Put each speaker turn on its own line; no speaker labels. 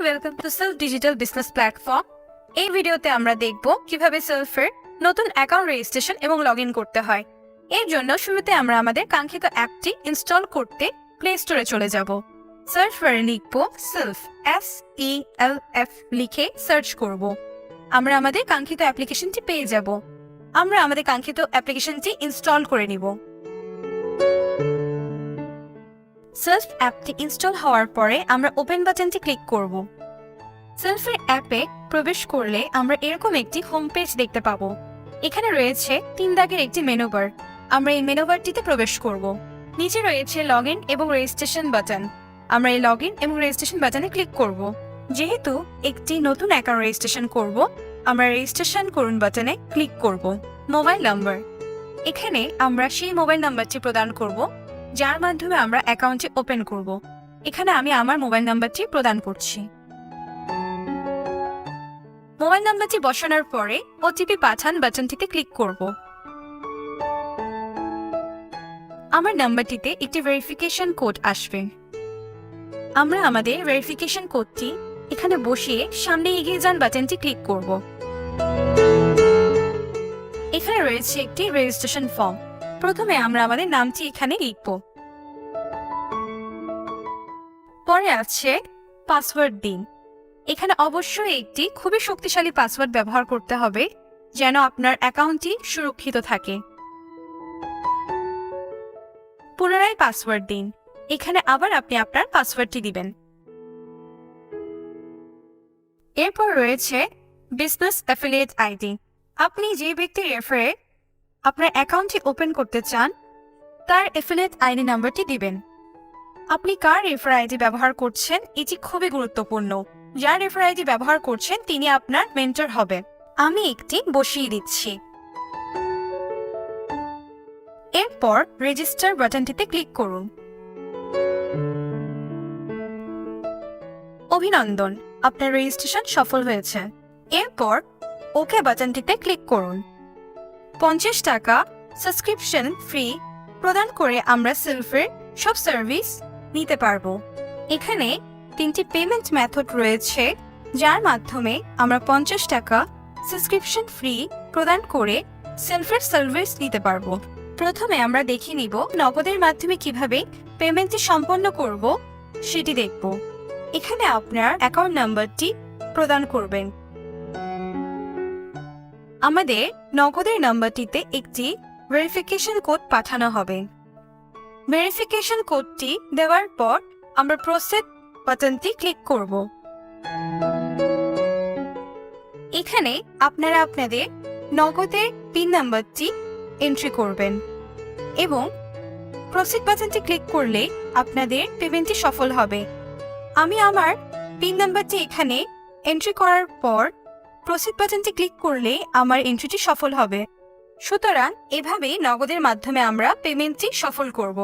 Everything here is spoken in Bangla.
Welcome to self digital business platform. এই ভিডিওতে আমরা দেখব কিভাবে সেলফের নতুন অ্যাকাউন্ট রেজিস্ট্রেশন এবং লগইন করতে হয়। এর জন্য শুরুতে আমরা আমাদের কাঙ্ক্ষিত অ্যাপটি ইনস্টল করতে প্লে স্টোরে চলে যাব। সার্চ বারে লিখব সেলফ, SELF লিখে সার্চ করব। আমরা আমাদের কাঙ্ক্ষিত অ্যাপ্লিকেশনটি পেয়ে যাব। আমরা আমাদের কাঙ্ক্ষিত অ্যাপ্লিকেশনটি ইনস্টল করে নিব। সেলফ অ্যাপটি ইনস্টল হওয়ার পরে আমরা ওপেন বাটনটি ক্লিক করব। সেলফের অ্যাপে প্রবেশ করলে আমরা এরকম একটি হোম পেজ দেখতে পাবো। এখানে রয়েছে 3 দাগের একটি মেনু বার। আমরা এই মেনু বারটিতে প্রবেশ করব। নিচে রয়েছে লগইন এবং রেজিস্ট্রেশন বাটন। আমরা এই লগইন এবং রেজিস্ট্রেশন বাটনে ক্লিক করব। যেহেতু একটি নতুন অ্যাকাউন্ট রেজিস্ট্রেশন করব, আমরা রেজিস্ট্রেশন করুন বাটনে ক্লিক করব। মোবাইল নাম্বার, এখানে আমরা সেই মোবাইল নাম্বারটি প্রদান করব যার মাধ্যমে আমরা অ্যাকাউন্টটি ওপেন করব। এখানে আমি আমার মোবাইল নাম্বারটি প্রদান করছি। মোবাইল নাম্বারটি বসানোর পরে ওটিপি পাঠান বাটনটিতে ক্লিক করব। আমার নাম্বারটিতে একটি ভেরিফিকেশন কোড আসবে। আমরা আমাদের ভেরিফিকেশন কোডটি এখানে বসিয়ে সামনে এগিয়ে যান বাটনটি ক্লিক করব। এখানে রয়েছে একটি রেজিস্ট্রেশন ফর্ম। প্রথমে আমরা আমাদের নামটি এখানে লিখব। পরে আছে পাসওয়ার্ড দিন। এখানে অবশ্যই একটি খুবই শক্তিশালী পাসওয়ার্ড ব্যবহার করতে হবে যেন আপনার অ্যাকাউন্টটি সুরক্ষিত থাকে। পুনরায় পাসওয়ার্ড দিন। এখানে আবার আপনি আপনার পাসওয়ার্ডটি দিবেন। এরপর রয়েছে বিজনেস অ্যাফিলিয়েট আইডি। আপনি যে ব্যক্তির রেফারে আপনার অ্যাকাউন্টটি ওপেন করতে চান তার অ্যাফিলিয়েট আইডি নাম্বারটি দিবেন। আপনি কার রেফার আইডি ব্যবহার করছেন এটি খুবই গুরুত্বপূর্ণ। যার রেফার আইডি ব্যবহার করছেন তিনি আপনার মেন্টর হবে। আমি একটি বসিয়ে দিচ্ছি। এরপর রেজিস্টার বাটনটিতে ক্লিক করুন। অভিনন্দন, আপনার রেজিস্ট্রেশন সফল হয়েছে। এরপর ওকে বাটনটিতে ক্লিক করুন। 50 টাকা সাবস্ক্রিপশন ফি প্রদান করে আমরা সেলফের সব সার্ভিস নিতে পারবো। এখানে 3টি পেমেন্ট মেথড রয়েছে যার মাধ্যমে আমরা 50 টাকা সাবস্ক্রিপশন ফি প্রদান করে সেলফের সার্ভিস নিতে পারবো। প্রথমে আমরা দেখে নিব নগদের মাধ্যমে কিভাবে পেমেন্টটি সম্পন্ন করব সেটি দেখব। এখানে আপনার অ্যাকাউন্ট নাম্বারটি প্রদান করবেন। আমাদের নগদের নাম্বারটিতে একটি ভেরিফিকেশন কোড পাঠানো হবে। ভেরিফিকেশন কোডটি দেওয়ার পর আমরা প্রসেস বাটনটি ক্লিক করব। এখানে আপনারা আপনাদের নগদের পিন নাম্বারটি এন্ট্রি করবেন এবং প্রসেস বাটনটি ক্লিক করলে আপনাদের পেমেন্টটি সফল হবে। আমি আমার পিন নাম্বারটি এখানে এন্ট্রি করার পর প্রসেস বাটনটি ক্লিক করলে আমার এন্ট্রিটি সফল হবে। সুতরাং এভাবেই নগদের মাধ্যমে আমরা পেমেন্টটি সফল করব।